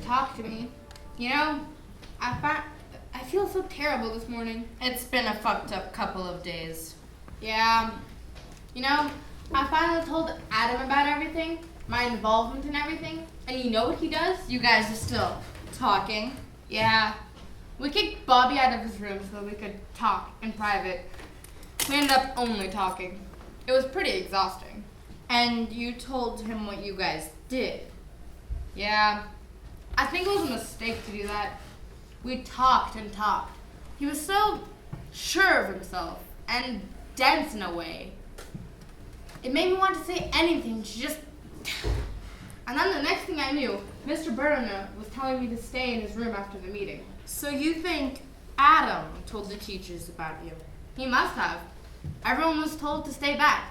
talk to me. You know, I feel so terrible this morning. It's been a fucked up couple of days. Yeah. You know, I finally told Adam about everything, my involvement in everything, and you know what he does? You guys are still talking? Yeah. We kicked Bobby out of his room so we could talk in private. We ended up only talking. It was pretty exhausting. And you told him what you guys did? Yeah. I think it was a mistake to do that. We talked and talked. He was so sure of himself and dense in a way. It made me want to say anything to just... And then the next thing I knew, Mr. Burnham was telling me to stay in his room after the meeting. So you think Adam told the teachers about you? He must have. Everyone was told to stay back.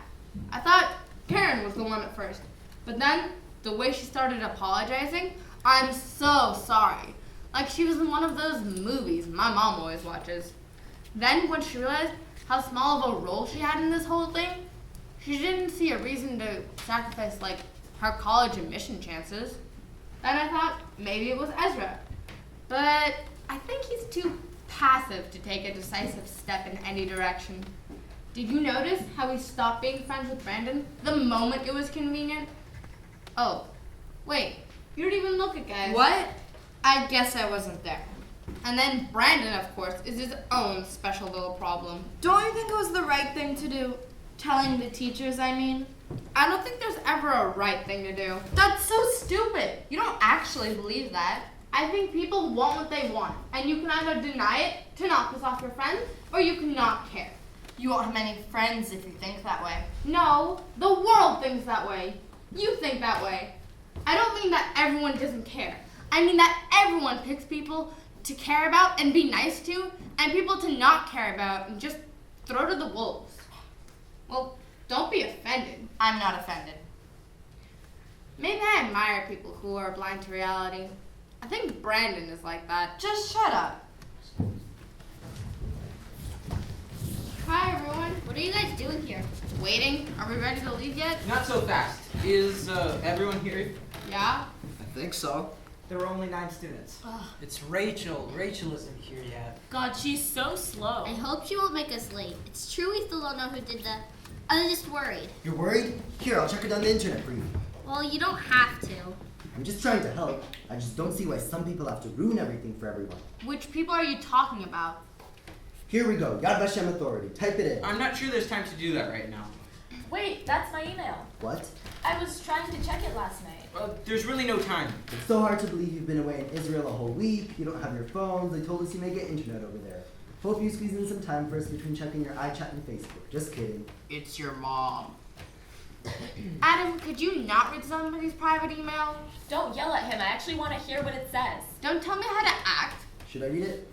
I thought Karen was the one at first. But then, the way she started apologizing, I'm so sorry. Like she was in one of those movies my mom always watches. Then, when she realized how small of a role she had in this whole thing, she didn't see a reason to sacrifice, like, her college admission chances. Then I thought maybe it was Ezra. But I think he's too passive to take a decisive step in any direction. Did you notice how he stopped being friends with Brandon the moment it was convenient? Oh, wait, you didn't even look at guys. What? I guess I wasn't there. And then Brandon, of course, is his own special little problem. Don't you think it was the right thing to do? Telling the teachers, I mean? I don't think there's ever a right thing to do. That's so stupid. You don't actually believe that. I think people want what they want, and you can either deny it to not piss off your friends, or you can not care. You won't have many friends if you think that way. No, the world thinks that way. You think that way. I don't mean that everyone doesn't care. I mean that everyone picks people to care about and be nice to, and people to not care about and just throw to the wolves. Well, don't be offended. I'm not offended. Maybe I admire people who are blind to reality. I think Brandon is like that. Just shut up. Hi, everyone. What are you guys doing here? Waiting. Are we ready to leave yet? Not so fast. Is everyone here? Yeah? I think so. There were only 9 students. Ugh. It's Rachel. Rachel isn't here yet. God, she's so slow. I hope she won't make us late. It's true we still don't know who did that. I'm just worried. You're worried? Here, I'll check it on the internet for you. Well, you don't have to. I'm just trying to help. I just don't see why some people have to ruin everything for everyone. Which people are you talking about? Here we go. Yad Vashem Authority. Type it in. I'm not sure there's time to do that right now. Wait, that's my email. What? I was trying to check it last night. There's really no time. It's so hard to believe you've been away in Israel a whole week. You don't have your phones. They told us you may get internet over there. Hope you squeeze in some time for us between checking your iChat and Facebook. Just kidding. It's your mom. Adam, could you not read somebody's private email? Don't yell at him. I actually want to hear what it says. Don't tell me how to act. Should I read it?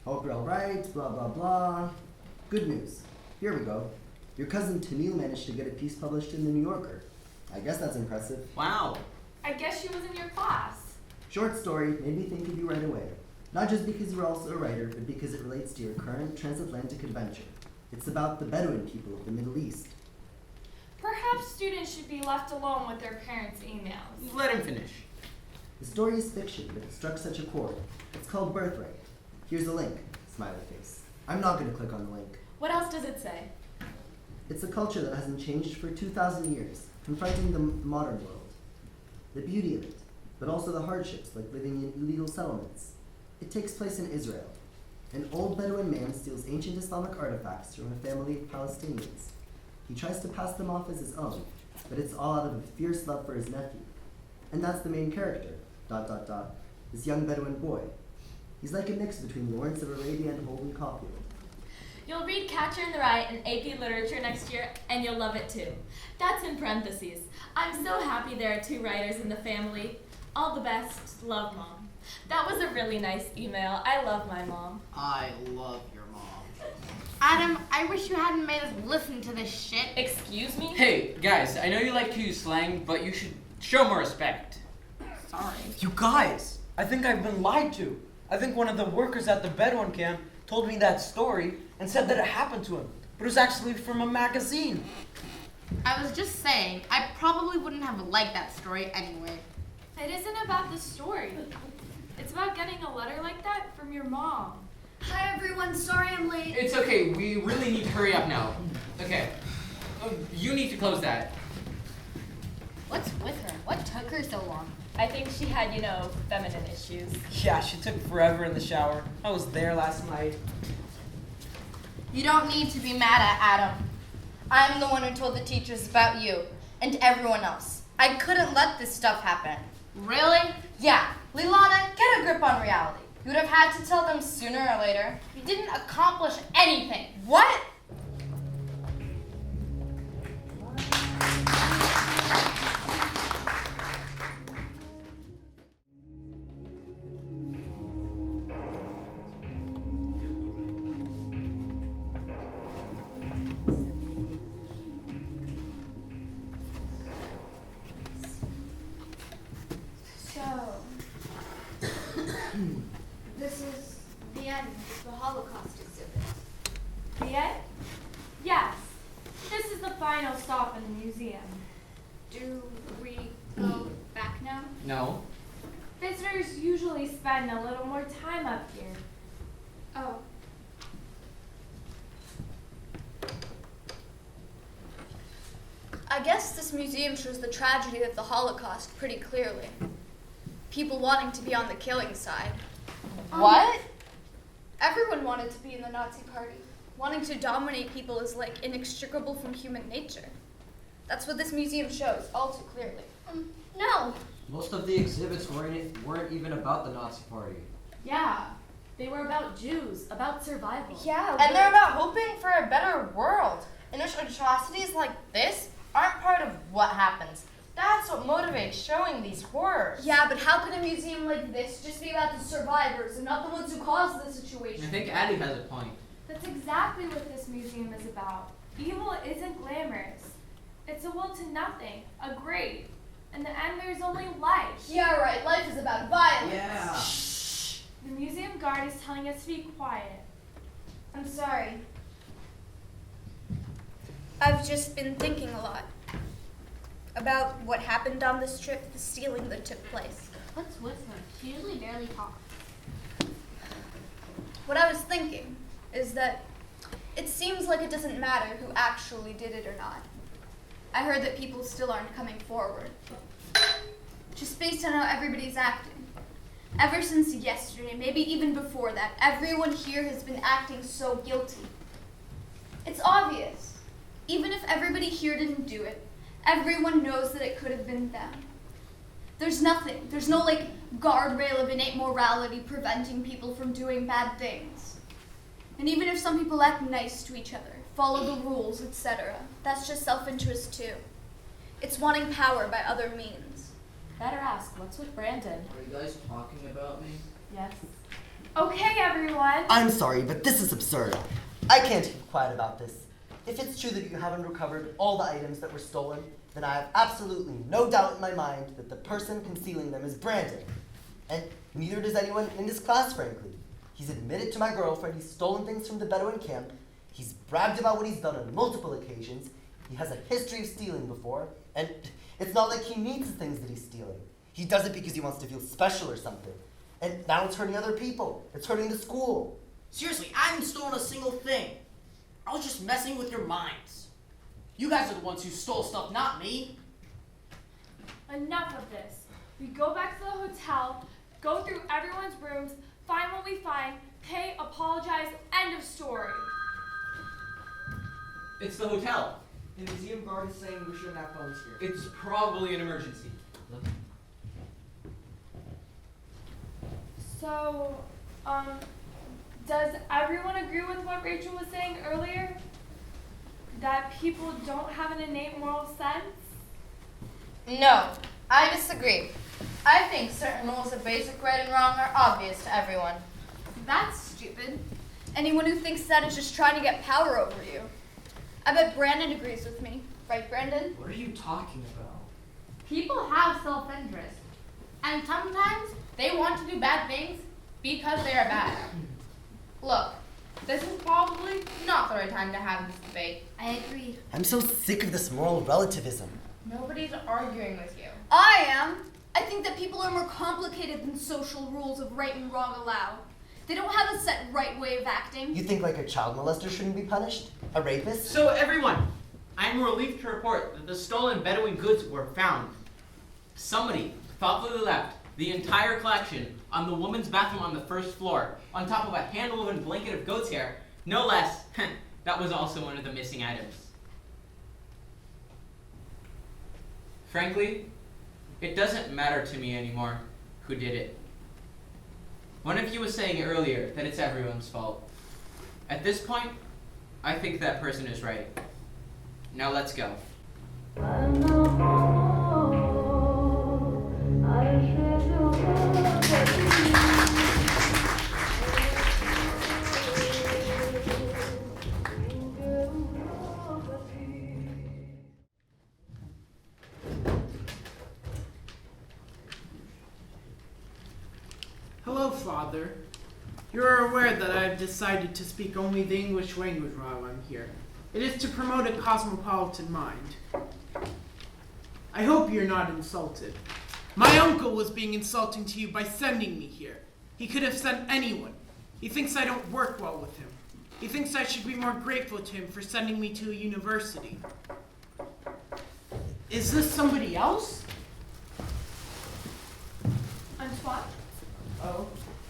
Hope you're all right. Blah, blah, blah. Good news. Here we go. Your cousin Tamil managed to get a piece published in the New Yorker. I guess that's impressive. Wow. I guess she was in your class. Short story made me think of you right away. Not just because you're also a writer, but because it relates to your current transatlantic adventure. It's about the Bedouin people of the Middle East. Perhaps students should be left alone with their parents' emails. Let him finish. The story is fiction, but it struck such a chord. It's called Birthright. Here's a link. Smiley face. I'm not going to click on the link. What else does it say? It's a culture that hasn't changed for 2,000 years, confronting the modern world. The beauty of it, but also the hardships, like living in illegal settlements. It takes place in Israel. An old Bedouin man steals ancient Islamic artifacts from a family of Palestinians. He tries to pass them off as his own, but it's all out of a fierce love for his nephew. And that's the main character, ... this young Bedouin boy. He's like a mix between Lawrence of Arabia and Holden Caulfield. You'll read Catcher in the Rye in AP Literature next year, and you'll love it too. That's in parentheses. I'm so happy there are 2 writers in the family. All the best. Love, Mom. That was a really nice email. I love my mom. I love your mom. Adam, I wish you hadn't made us listen to this shit. Excuse me? Hey, guys, I know you like to use slang, but you should show more respect. Sorry. You guys, I think I've been lied to. I think one of the workers at the Bedouin camp told me that story and said that it happened to him, but it was actually from a magazine. I was just saying, I probably wouldn't have liked that story anyway. It isn't about the story. It's about getting a letter like that from your mom. Hi everyone, sorry I'm late. It's okay. We really need to hurry up now. Okay. You need to close that. What's with her? What took her so long? I think she had, feminine issues. Yeah, she took forever in the shower. I was there last night. You don't need to be mad at Adam. I'm the one who told the teachers about you and everyone else. I couldn't let this stuff happen. Really? Yeah, Leilana, get a grip on reality. You would have had to tell them sooner or later. You didn't accomplish anything. What? This is the end, the Holocaust exhibit. The end? Yes. This is the final stop in the museum. Do we go back now? No. Visitors usually spend a little more time up here. Oh. I guess this museum shows the tragedy of the Holocaust pretty clearly. People wanting to be on the killing side. What? Everyone wanted to be in the Nazi Party. Wanting to dominate people is like inextricable from human nature. That's what this museum shows, all too clearly. No. Most of the exhibits weren't even about the Nazi Party. Yeah. They were about Jews, about survival. Yeah, and they're about hoping for a better world, in which atrocities like this aren't part of what happens. That's what motivates showing these horrors. Yeah, but how could a museum like this just be about the survivors and not the ones who caused the situation? I think Addie has a point. That's exactly what this museum is about. Evil isn't glamorous. It's a will to nothing, a grave. In the end, there's only life. Yeah, right. Life is about violence. Yeah. Shh. The museum guard is telling us to be quiet. I'm sorry. I've just been thinking a lot about what happened on this trip, the stealing that took place. What's with her? She usually barely talks. What I was thinking is that it seems like it doesn't matter who actually did it or not. I heard that people still aren't coming forward. Just based on how everybody's acting. Ever since yesterday, maybe even before that, everyone here has been acting so guilty. It's obvious. Even if everybody here didn't do it, everyone knows that it could have been them. There's nothing. There's no, guardrail of innate morality preventing people from doing bad things. And even if some people act nice to each other, follow the rules, etc., that's just self-interest too. It's wanting power by other means. Better ask, what's with Brandon? Are you guys talking about me? Yes. Okay, everyone. I'm sorry, but this is absurd. I can't keep quiet about this. If it's true that you haven't recovered all the items that were stolen, then I have absolutely no doubt in my mind that the person concealing them is Brandon. And neither does anyone in this class, frankly. He's admitted to my girlfriend he's stolen things from the Bedouin camp. He's bragged about what he's done on multiple occasions. He has a history of stealing before, and it's not like he needs the things that he's stealing. He does it because he wants to feel special or something. And now it's hurting other people. It's hurting the school. Seriously, I haven't stolen a single thing. I was just messing with your minds. You guys are the ones who stole stuff, not me. Enough of this. We go back to the hotel, go through everyone's rooms, find what we find, pay, apologize, end of story. It's the hotel. The museum guard is saying we shouldn't have phones here. It's probably an emergency. So, does everyone agree with what Rachel was saying earlier? That people don't have an innate moral sense? No, I disagree. I think certain rules of basic right and wrong are obvious to everyone. That's stupid. Anyone who thinks that is just trying to get power over you. I bet Brandon agrees with me. Right, Brandon? What are you talking about? People have self-interest. And sometimes they want to do bad things because they are bad. Look, this is probably not the right time to have this debate. I agree. I'm so sick of this moral relativism. Nobody's arguing with you. I am. I think that people are more complicated than social rules of right and wrong allow. They don't have a set right way of acting. You think like a child molester shouldn't be punished? A rapist? So everyone, I'm relieved to report that the stolen Bedouin goods were found. Somebody thoughtfully left the entire collection on the woman's bathroom on the first floor, on top of a hand-woven blanket of goat's hair. No less. That was also one of the missing items. Frankly, it doesn't matter to me anymore who did it. One of you was saying earlier that it's everyone's fault. At this point, I think that person is right. Now let's go. Hello, Father. You're aware that I've decided to speak only the English language while I'm here. It is to promote a cosmopolitan mind. I hope you're not insulted. My uncle was being insulting to you by sending me here. He could have sent anyone. He thinks I don't work well with him. He thinks I should be more grateful to him for sending me to a university. Is this somebody else? Antoine? Oh,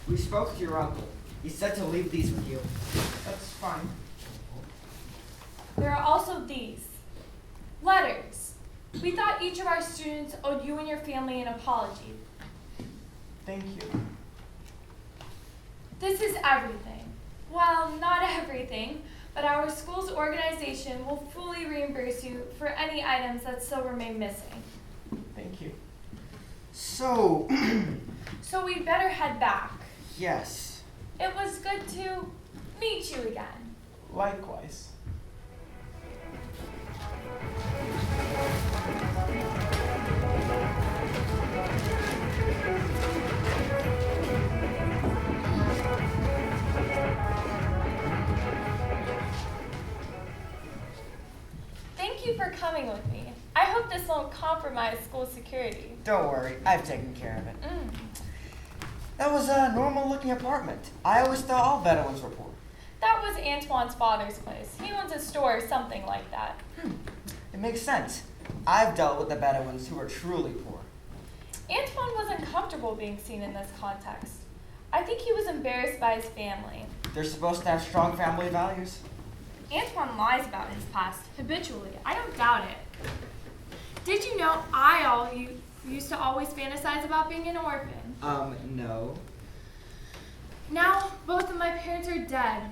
We spoke to your uncle. He said to leave these with you. that's fine. There are also these letters. We thought each of our students owed you and your family an apology. Thank you. This is everything. Well, not everything, but our school's organization will fully reimburse you for any items that still remain missing. Thank you. So, So we'd better head back. yes. It was good to meet you again. Likewise. Thank you for coming with me. I hope this won't compromise school security. Don't worry, I've taken care of it. Mm. That was a normal-looking apartment. I always thought all Bedouins were poor. That was Antoine's father's place. He owns a store or something like that. It makes sense. I've dealt with the Bedouins who are truly poor. Antoine wasn't comfortable being seen in this context. I think he was embarrassed by his family. They're supposed to have strong family values. Antoine lies about his past habitually. I don't doubt it. Did you know I used to always fantasize about being an orphan? No. Now both of my parents are dead.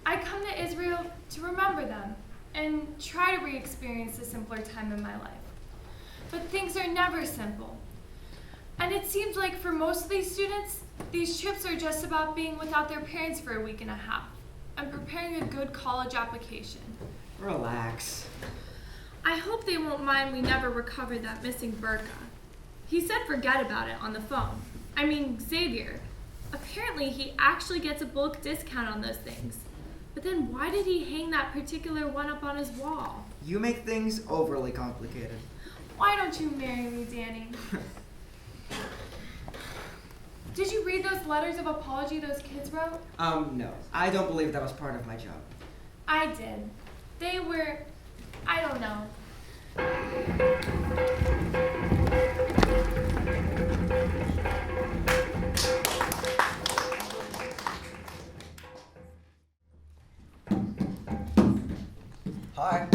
I come to Israel to remember them and try to re-experience a simpler time in my life. But things are never simple. And it seems like for most of these students, these trips are just about being without their parents for a week and a half and preparing a good college application. Relax. I hope they won't mind we never recovered that missing burqa. He said forget about it on the phone. I mean, Xavier. Apparently he actually gets a bulk discount on those things. But then why did he hang that particular one up on his wall? You make things overly complicated. Why don't you marry me, Danny? Did you read those letters of apology those kids wrote? No. I don't believe that was part of my job. I did. They were, I don't know. Hi,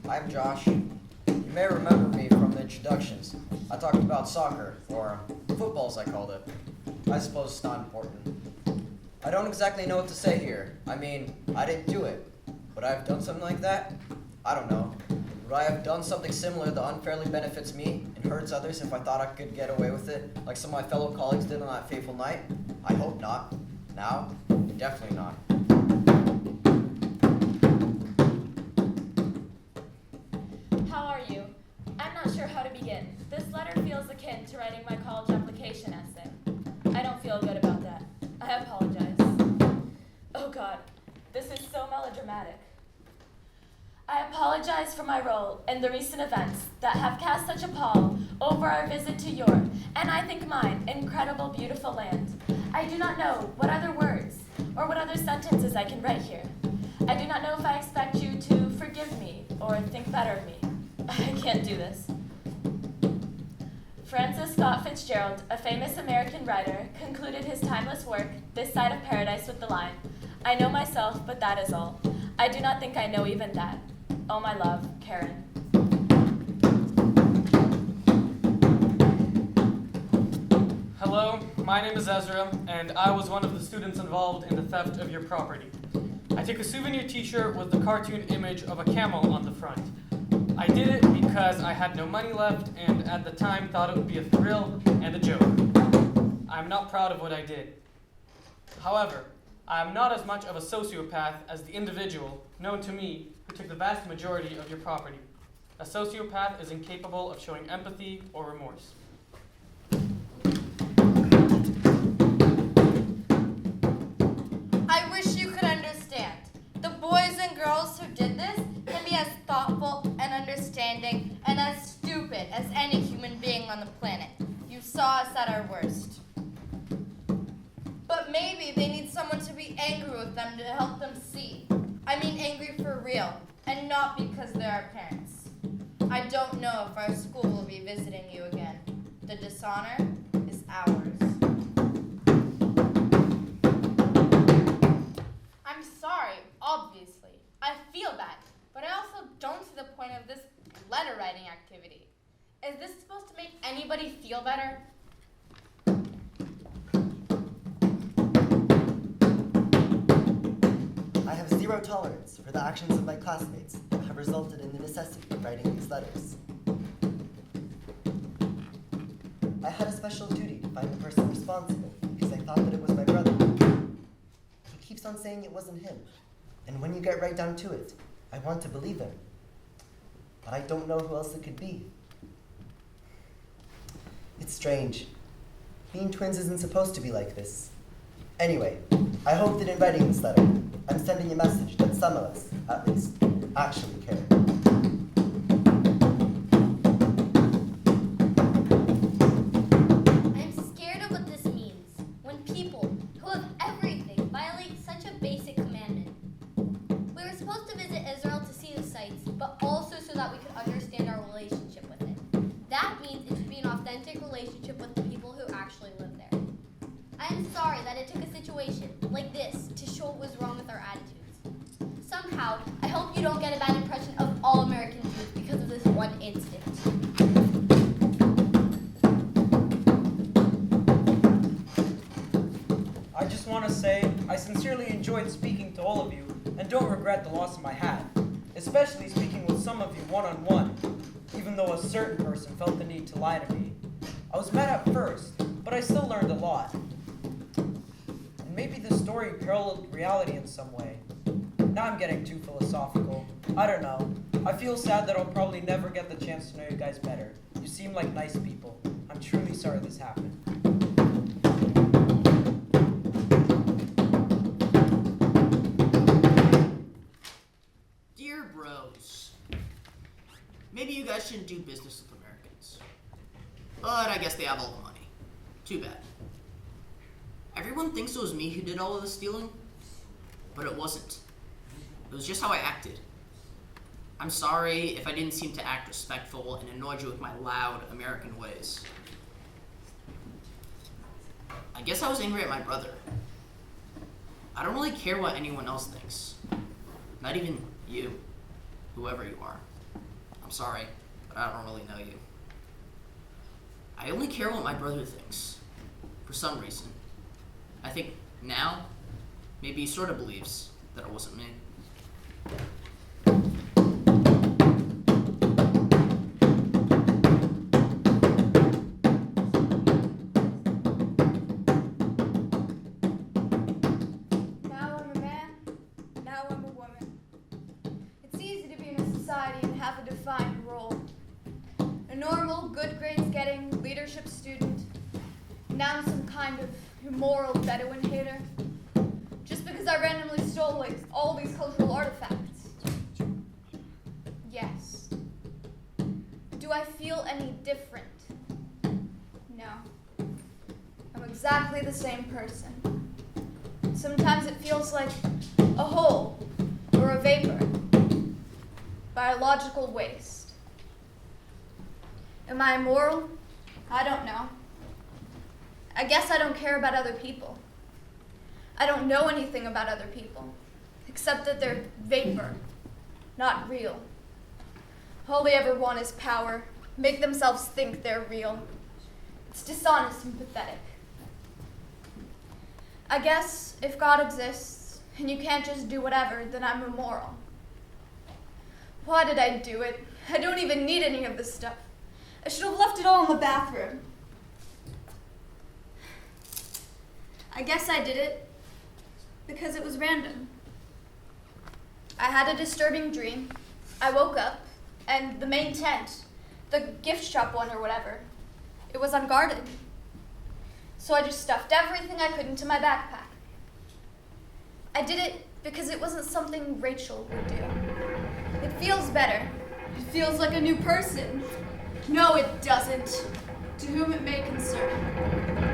I'm Josh. You may remember me from the introductions. I talked about soccer, or football as I called it. I suppose it's not important. I don't exactly know what to say here. I mean, I didn't do it. Would I have done something like that? I don't know. Would I have done something similar that unfairly benefits me and hurts others if I thought I could get away with it, like some of my fellow colleagues did on that fateful night? I hope not. Now, definitely not. How are you? I'm not sure how to begin. This letter feels akin to writing my college application essay. I don't feel good about that. I apologize. Oh God, this is so melodramatic. I apologize for my role in the recent events that have cast such a pall over our visit to your, and I think mine, incredible, beautiful land. I do not know what other words or what other sentences I can write here. I do not know if I expect you to forgive me or think better of me. I can't do this. Francis Scott Fitzgerald, a famous American writer, concluded his timeless work, This Side of Paradise, with the line, I know myself, but that is all. I do not think I know even that. Oh, my love, Karen. Hello, my name is Ezra, and I was one of the students involved in the theft of your property. I took a souvenir t-shirt with the cartoon image of a camel on the front. I did it because I had no money left and at the time thought it would be a thrill and a joke. I'm not proud of what I did. However, I am not as much of a sociopath as the individual, known to me, who took the vast majority of your property. A sociopath is incapable of showing empathy or remorse. I wish you could understand. The boys and girls who did this can be as thoughtful and understanding and as stupid as any human being on the planet. You saw us at our worst. But maybe they need someone to be angry with them to help them see. I mean angry for real, and not because they're our parents. I don't know if our school will be visiting you again. The dishonor is ours. I'm sorry, obviously. I feel bad, but I also don't see the point of this letter writing activity. Is this supposed to make anybody feel better? I have zero tolerance for the actions of my classmates that have resulted in the necessity of writing these letters. I had a special duty to find the person responsible because I thought that it was my brother. He keeps on saying it wasn't him, and when you get right down to it, I want to believe him. But I don't know who else it could be. It's strange. Being twins isn't supposed to be like this. Anyway, I hope that in writing this letter, I'm sending a message that some of us, at least, actually care. I'm scared of what this means. When people who have everything violate such a basic commandment. We were supposed to visit Israel to see the sights, but also so that we could understand our relationship with it. That means it should be an authentic relationship with the people who actually live there. I am sorry that it took a situation like this to show what was wrong with our attitudes. Somehow, I hope you don't get a bad impression of all American Jews because of this one incident. I just want to say I sincerely enjoyed speaking to all of you and don't regret the loss of my hat, especially speaking with some of you one-on-one, even though a certain person felt the need to lie to me. I was mad at first, but I still learned a lot. And maybe the story paralleled reality in some way. Now I'm getting too philosophical. I don't know. I feel sad that I'll probably never get the chance to know you guys better. You seem like nice people. I'm truly sorry this happened. Dear bros, maybe you guys shouldn't do business with Americans. But I guess they have all the money. Too bad. Everyone thinks it was me who did all of the stealing, but it wasn't. It was just how I acted. I'm sorry if I didn't seem to act respectful and annoyed you with my loud American ways. I guess I was angry at my brother. I don't really care what anyone else thinks. Not even you, whoever you are. I'm sorry, but I don't really know you. I only care what my brother thinks, for some reason. I think now, maybe he sort of believes that it wasn't me. Now I'm a man, now I'm a woman. It's easy to be in a society and have a defined role. A normal, good grades getting leadership student. Now I'm some kind of immoral Bedouin hater. Just because I randomly stole all these cultural artifacts. I feel any different? No. I'm exactly the same person. Sometimes it feels like a hole or a vapor. Biological waste. Am I immoral? I don't know. I guess I don't care about other people. I don't know anything about other people, except that they're vapor, not real. All they ever want is power, make themselves think they're real. It's dishonest and pathetic. I guess if God exists, and you can't just do whatever, then I'm immoral. Why did I do it? I don't even need any of this stuff. I should have left it all in the bathroom. I guess I did it because it was random. I had a disturbing dream. I woke up, and the main tent, the gift shop one or whatever, it was unguarded. So I just stuffed everything I could into my backpack. I did it because it wasn't something Rachel would do. It feels better. It feels like a new person. No, it doesn't. To whom it may concern.